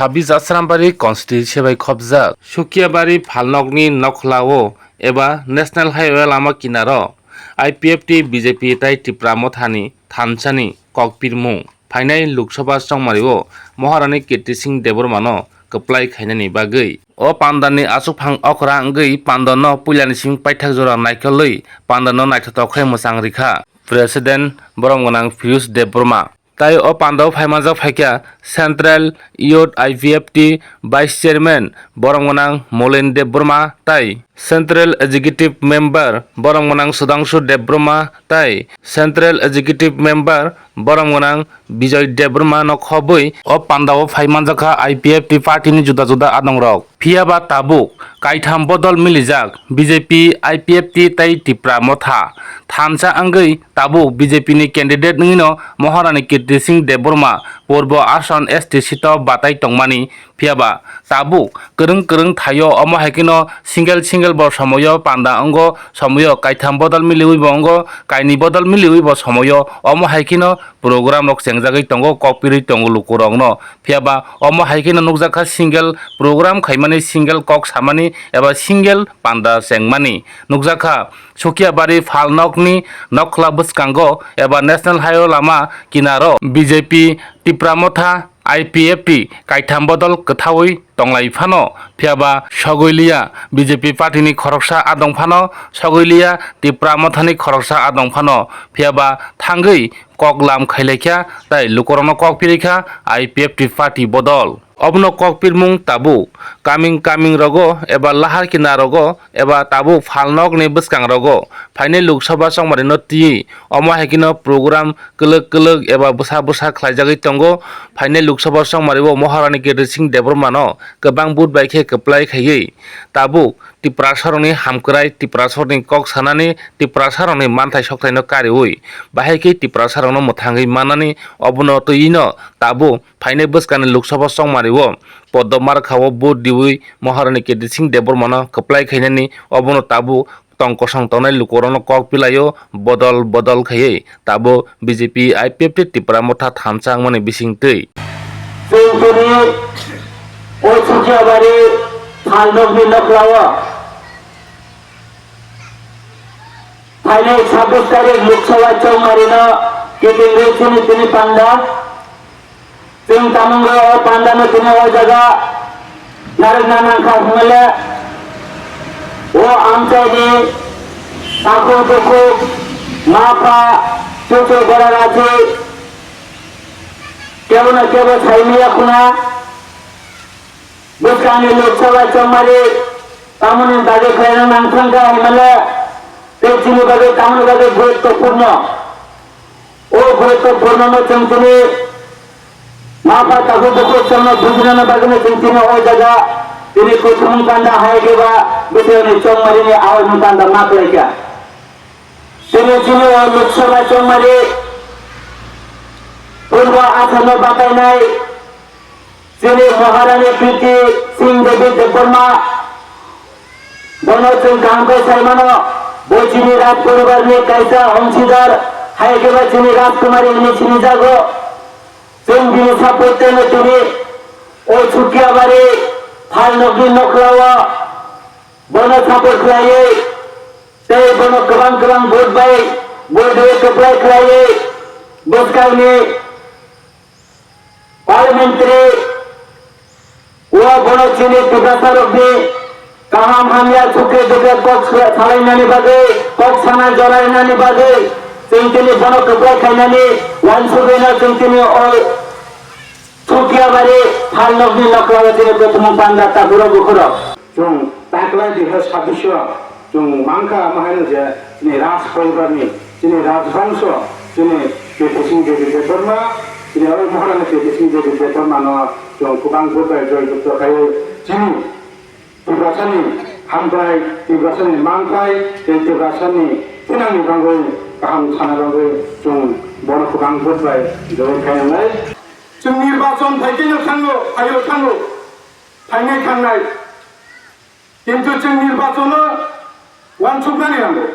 26 Asrambari Constitution Khobjak Sukiabari Phalnokni Nokhlao eba National Highway Lama Kinaro IPFT BJP tai Tripura Mothani Thanchani Kokpirmung Phainai Lok Sabha Songmario Maharani Kirti Singh Debormano Keplai Khainani Bagui O Pandani Asupang Okra Ngui Pandano Pulyani Sing Paithak Jora Naikolui Pandano Naithotokhai Musang Rikha President Borongmanang Piyush Deborma Tai o Pandau Phaimajak Phaikya Central Youth IPFT Vice Chairman Borongmanang Molen Deborma Tai Central Executive Member Borongmanang Sudhanshu Deborma Tai Central Executive Member Borongmanang Bijoy Deborma no khobui o Pandau Phaimajaka IPFT Party ni juda juda adongrok Phiaba tabuk kaitham bodol milijak BJP IPFT tai Tripura Motha Thansa angui tabuk BJP ni candidate ngino Maharani Kirti Singh Deborma Purbo Asan ST Sito Batai Tongmani Phiaba tabuk kereng thayo omo haikino single bo samoyo panda ango samoyo kaitham bodol miliwi bongo kaini bodol miliwi bo samoyo omo haikino program rok sengjagoi tongo kokpiri tongo lukurongno Phiaba omo haikino nukjaka single program khaimani single kok samani eba single panda sengmani nukjaka Sukiabari Phalnokni Nokhla Bwskango eba National Highway Lama Kinaro BJP Tripura Motha IPFT kaitham bodol kwthawi tonglai phano Phiaba Sogoilia BJP party ni khoroksa adong phano Sogoilia Tripura Mothani khoroksa adong phano Phiaba thangui koklam khailekha tai lukorno kokpirikha IPFT party bodol Obno kokpirmung tabu coming rogo eba lahar kina rogo eba tabu Phalnok ni bwskang rogo phaine Lok Sabha songmari no ti omo haikino program kelek eba busa khlaijagoi tongo phaine Lok Sabha songmari bo Maharani Kirti Singh Deborma no kwbang bud baikhe keplai khaiyi tabu Tripura saroni hamkrai Tripura saroni kok sanani Tripura saroni manthai sokthai no kariui bahaike Tripura sarono muthangui manani obno tuino tabu phaine bwskani Lok Sabha songmari bo Podomar khawo bud diwi Maharani Kirti Singh Deborma no keplai khainani obno tabu tongkosang tonai lukorono kok pilayo bodol khaiyi tabu BJP IPFT Tripura Motha thamchang mani bisingtui Sungkuni o Sukiabari Phalnokni Nokhlao Phaine 26 tarik Lok Sabha chongmarino ketingre tini panda Sing tamungro o panda no tini o jaga narigna nangkha humele o amchaini taku mapa cucu goragachi kebo saimiya kuna buskani Lok Sabha chongmari tamuni bage khaina nangthangka humele Tejini bage tamuni bage guruttopurno no chungtini mapa taku chongno bujrana bagene chungtini o jaga tini kuthum kanda haigeba bisoni chongmarini awal mutanda maklaika tini o Lok Sabha chongmari Purbo Asano batainai tini Maharani Kirti Singh Deborma bono chung gamko saimano Bojini Raj Puribar ni kaisa Homsidar haigeba tini Rajkumari ni chini jago chung bini sapote no tini o Sukiabari Phalnokni Nokhlao bono support khlaiye tei bono kabang vote bai vote keplai khlaiye boskalni parliamentary o bono chini tukasarokni kaham hamya suke dobe kok salainani bagai kok sana jolainani bagai chungtini bono keplai khainani wansubena chungtini o Sukiabari Phalnokni Nokhlao tini prothom panda taburo bukhuro chung taklai dikha sadisya chung mangka mahano je ni ras poribarni chini rajbangso chini Kirti Singh Deborma chini oi Maharani Kirti Singh Deborma no chung kubang budai joy jupto khai chini Tibrasani hambai Tibrasani mangkai Tibrasani tinani bangoi kaham sana bangoi chung bono kubang budai joy khai nai chung nirbachon phaikeno thango phainai thangnai কিন্তু chung nirbachon wansuknani nango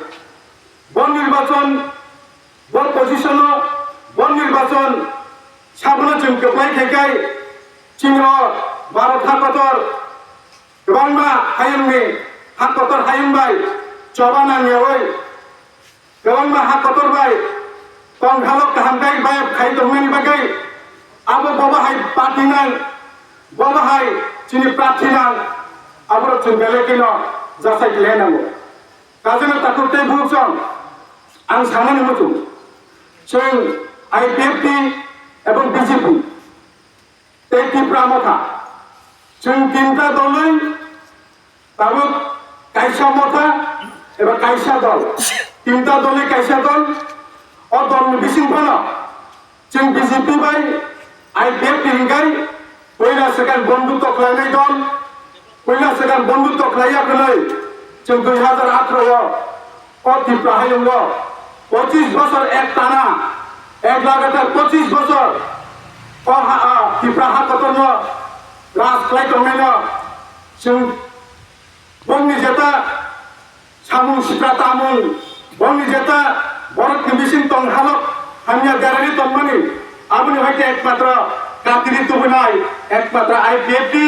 bon nirbachon bon position bon nirbachon sabno chung keplai thaikai chingro Bharat हाकतर गोबांबा हायुंनि हाकतर हायुंबाय चबा नांनायावै गोबांबा हाकतर bye कंखालक गाहामखाय bye खायदोंनायनि बागै आबो बबाहाय party नां बबाहाय जोंनि प्रार्थी नां आबो जों बेलेगैनो जासायग्लायनांगौ गाजोनो ताकुते बुंसं आं साननानै मोथुं जों आईपीएफटी एवं बीजेपी टिप्रा मथा जों तीनटा दलै दाबो कायसा मथा एबा कायसा दल तीनटा दलै कायसा दल अ दलनि बिसिंफोराव जों बीजेपी बाय आईपीएफटी हिंगाय पहिला सेकेन्ड बंधुत्व खालामनाय दल पहिला सेकेन्ड बंधुत्व खालायाखै जों 2018 अ टिप्रा हायुंग 25 বছর এক টানা এক লাগাতার 25 বছর टिप्रा हाकतरन राज खालायखांनायनो जों बंनि जेता सामुं सिप्रा तामुं बंनि जेता भारतनि बिसिं तंहालक हामिया गारारि तंमानि आबुनि हायते एकमात्र कातिरि तुबनाय एकमात्र आईपीएफटी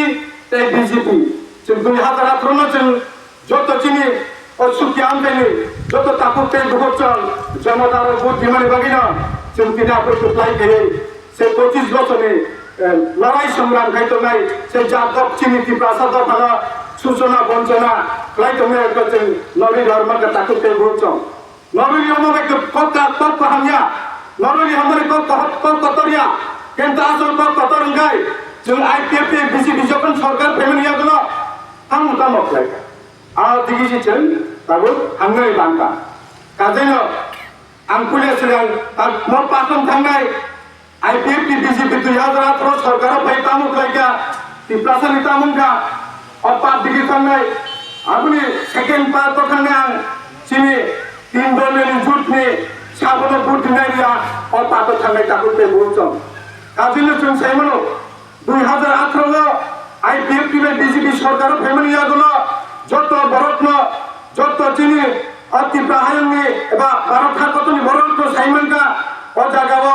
ते बीजेपी जों 2018 जों जत चिनि असुखि आमदानि जत ताकुते बुहचल जनतार भोट बिमानि बागिनो जों तिनाफोरखौ लायखायो से 25 বছরে লড়াই সংগ্রাম খাইতनाय से जागब चिनि टिप्रा सादफाना सूचना वंचना खाइतनाय जों नबी धर्म का ताकुते बुहचल नबी हमरे कक्का कक्का हामिया नबी हमरे कक्का कतरिया केनता आसल कक्का तरंगाय जों आईपीएफटी बीजेपी जखन सरकार फेमिलिया गुलो हां तामक लायका आ दिगिसि जों ताबो हांनाय बांका काजेनो आं पुलिसजों न पाखन थांनाय आईपीएफटी बीजेपी 2018 सरकार फै तामुक लायका टिप्रासानि तामुंका अ पात दिगि थांनाय आबुनि सेकेन्ड पार्ट थांनाय आं चिनि तीन दलनि जुटनि साबनो भोट दिनायया अ पात थांनाय ताकुते बुहचम काजेनो जों सायमनो 2018 आईपीएफटी बीजेपी सरकार फेमिलिया गुलो जत भारतन जत चिनि टिप्रा हायुंनि एबा भारत हाकतनि भारतनो सायमानका अ जागाव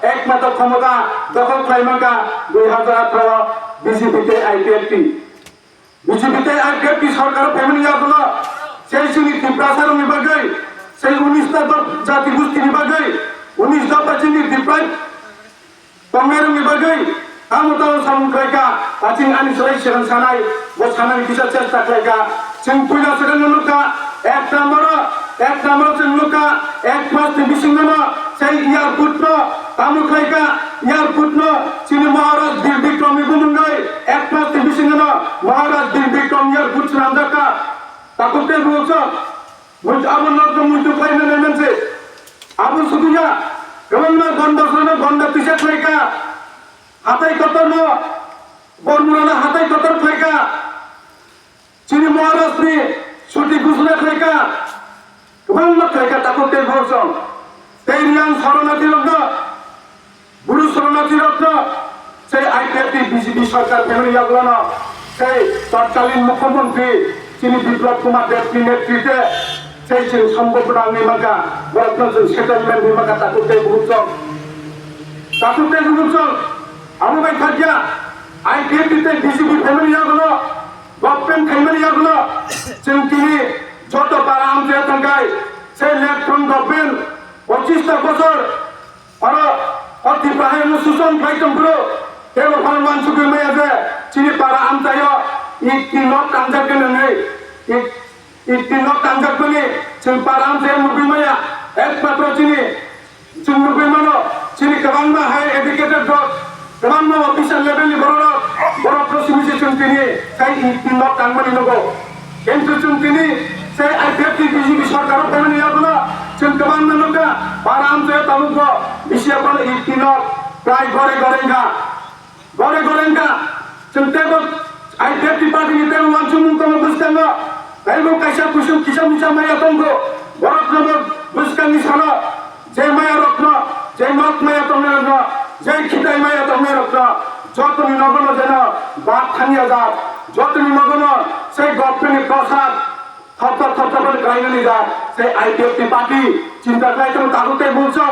एकमात्र क्षमता दखल खालामनांगा 2018 बीजेपी के आईपीएफटी सरकार फेमिलिया गुलो সেই চিনি টিপ্রা সারংनि बागै সেই 19টা জাতি গোষ্ঠীनि बागै 19 दफा चिनि टिप्रा तंगारंनि बागै आमताव सामुद्रायका आथिं आनि सराय सिगां सानाय बो सानानि किसा चेष्टा खालायका जों फैला सिगां नुका एक नाम्बार जों नुका एक फार्स्ट बिसिंगनो সেই এয়ারपोर्ट तामुखायका एयरपोर्ट चिनि महाराज बीर विक्रमी बुमुंगाय एक फार्स्ट बिसिंगनो महाराज बीर विक्रम एयरपोर्ट नामदाका ताकुते बुहचो मुझ आबुन नक मुझ फाइनाने मोनसे आबुन सुदुया गोबांना गन्दासनो गन्दा पिसा खायका हाथाय कतरनो बरमुराना हाथाय कतर खायका चिनि महाराजनि सुटि घोषणा खायका गोबांना खायका ताकुते बुहचो तेरियां शरणार्थी रत्न गुरु शरणार्थी रत्न से आईपीएफटी बीजेपी सरकार फेमिलिया गुलो से तत्कालीन मुख्यमंत्री चिनि बिप्लव कुमार देवनि नेतृत्वे से जों सम्बोधना निमाका रत्न जों सेटलमेंट निमाका ताकुते बुहचम आमुबाय थाकिया आईपीएफटी बीजेपी फेमिलिया गुलो गभर्नमेंट फेमिलिया गुलो जों तिनि जत बारा आमजे थांगाय से लेफ्ट गभर्नमेंट 25টা বছর আর অতি প্রায়ণ সুষম ফাইটম পুরো কেবল ফলমান সুখে মেয়ে আছে চিনি পারা আমতায় ইতি নক কাঞ্জাক নেই ইতি নক কাঞ্জাক বলে जों পারা আমতায় মুরবি মায়া একমাত্র চিনি जों मुरबी मानो चिनि गोबांना हाई एडुकेटेड गोबांना अफिसार लेभेलनि बर' प्रसिमिसि जों तिनि जाय इति नक कांमानि नगो किन्तु जों तिनि से आईपीएफटी बीजेपी सरकार फेमिलिया गुलो जों गोबांना नका बारा आमताय तालुक बिसियापन इति नक प्राय घरे घरेंगा जों तेबो आईपीएफटी पार्टीनि तेबो वानसुमुं तम बुस्तांगो बायबो कायसा कुसुम किसा मिसा माया तंगो बरतनबो बुस्तांनि सानो जे माया रत्न जे नक माया तंगो रत्न जे खिताय माया तंगो रत्न जतनि नगन जेन बात थानिया जा जतनि नगन से गभर्नमेन्ट प्रसाद थप्पा गायनानै जा से आईपीएफटी पार्टी चिन्ता खालायदों ताकुते बुहचो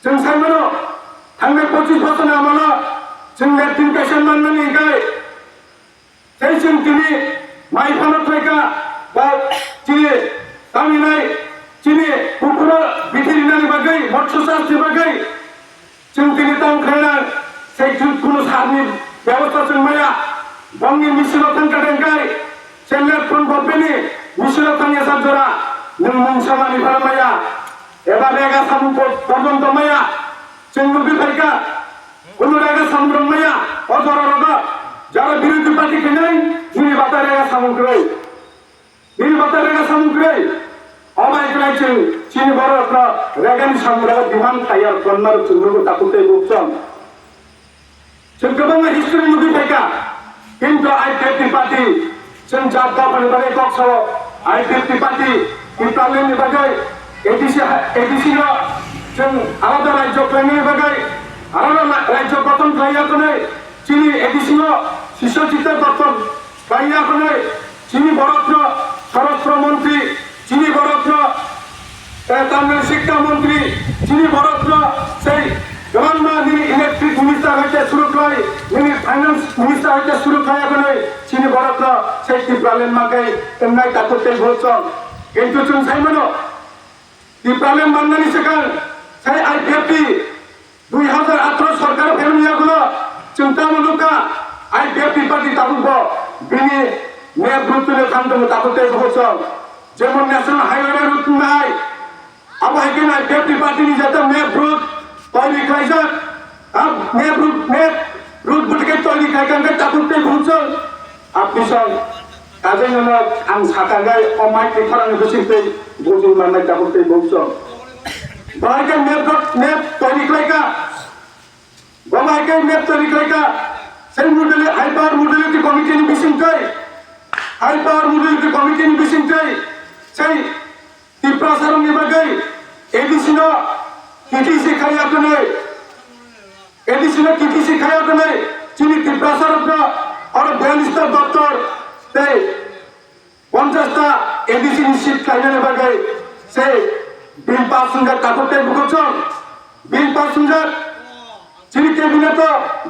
जों सायमनो थांनाय 25 बोसोरनि आमोलाव जों लेट्रिन पेसेन्ट माननानै जों दिनै माइ फाननायखा बा दिनै गामिनाय दिनै पुकुराव बिथिरिनायनि बागै मत्स्य चाषनि बागै जों दिनै दांख्रायना কোনো সারনি ব্যবস্থা जों माया बंनि मिसिनाव थांखादेंखाय सेलेट फन गभमेन्टनि मिसिनाव थांनाय साबजरा नों मुंसामानि भारा माया एबा रेगा सामुं पर्यन्त माया जों नुबिफायखा কোনো रेगा सामुं माया अजरा रगा যারা বিরোধী পার্টি কেনাই যিনি বাতা রেগা সামগ্রী যিনি বাতা রেগা সামগ্রী অবাই রাইছেন চিনি বড় আপনার রেগানি সামগ্রী বিমান খাইয়ার কন্যার চন্দ্রকে তাকুতে বুঝছেন जों गोबां हिस्ट्रि नुबिफायखा किन्तु आइपिएफनि पार्टी जों जाब्दाफोरनि बागै कक्सआव आइपिएफनि पार्टी इमप्लयमेन्टनि बागै एडिसिनो जों आलादा राज्य खालामनायनि बागै आलादा राज्य गठन खालामनानै चिनि एडिसिनो शिशुजित दत्त खालामनानै चिनि बरत्न স্বরাষ্ট্র মন্ত্রী চিনি বরত্ন তামিল শিক্ষা মন্ত্রী চিনি বরত্ন সেই গভর্নমেন্ট নিয়ে ইলেকট্রিক মিনিস্টার হইতে শুরু করে নিয়ে ফাইন্যান্স মিনিস্টার হইতে শুরু করে এখন চিনি বরত্ন সেই টিপ্রালেন মাকে এমনাই তাকতে বলছেন কিন্তু जों সাইমানো টিপ্রালেন মান্নানি সেখান সেই আইপিএফটি 2018 সরকার ফেরমিয়াগুলো চিন্তা মুলুকা আইপিএফটি পার্টি তাবুব বিনি মেপ রুতুলে থামতে তাকতে বলছেন যেমন ন্যাশনাল হাইওয়ে রুট নাই আবহাইকে আইপিএফটি পার্টি যাতে মেপ রুট তৈরি খাইছেন মেপ রুট বুটিকে তৈরি খাইখানকে তাকুতে বলছেন আপনি সব কাজে আं সাকাগাই অমাইকে ফরানো বেশিতে বুঝুন মানাই তাকুতে বলছেন বাহাইকে মেপ তৈরি খাইকা বাবাইকে মেপ তৈরি খাইকা সেই মডেলে হাই পাওয়ার মডেলিটি কমিটিনি বিশিংটাই হাই পাওয়ার মডেলিটি কমিটিনি বিশিংটাই সেই তীব্রাসারণनि बागै एडिसिनो किटिसि खायाखै चिनि তীব্রাসারণ और 42টা দপ্তর সেই 50টা এডিসিনি সিট খাইনাनि बागै সেই বিল পাসুঙ্গার তাকতে বুকছন বিল পাসুঙ্গার চিনি ক্যাবিনেট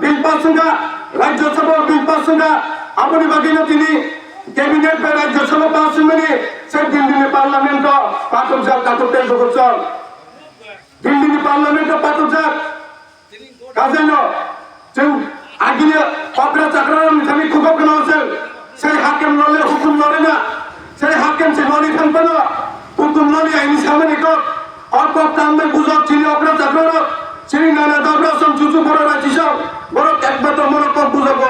বিল পাসুঙ্গা রাজ্যসভা বিল পাসুঙ্গা আপনি বাগিনা তিনি ক্যাবিনেট বা রাজ্যসভা পাসুঙ্গানি সেই দিল্লি পার্লামেন্ট পাঠকজাত তাকতে বুকছন দিল্লি পার্লামেন্ট পাঠকজাত কাজেনো जों आगिने अग्रा चाक्रा मिथानि खुगब गोनां जों সেই हाकेम नले हुकुम नले ना সেই हाकेम से नले थांफानो हुकुम नले आइनि सामने अर्क तामबे बुझक चिनि अग्रा चाक्रा चिनि नाना दाब्रा सम जुजु बड़ राजिसाव बड़ एकबार मरक बुझक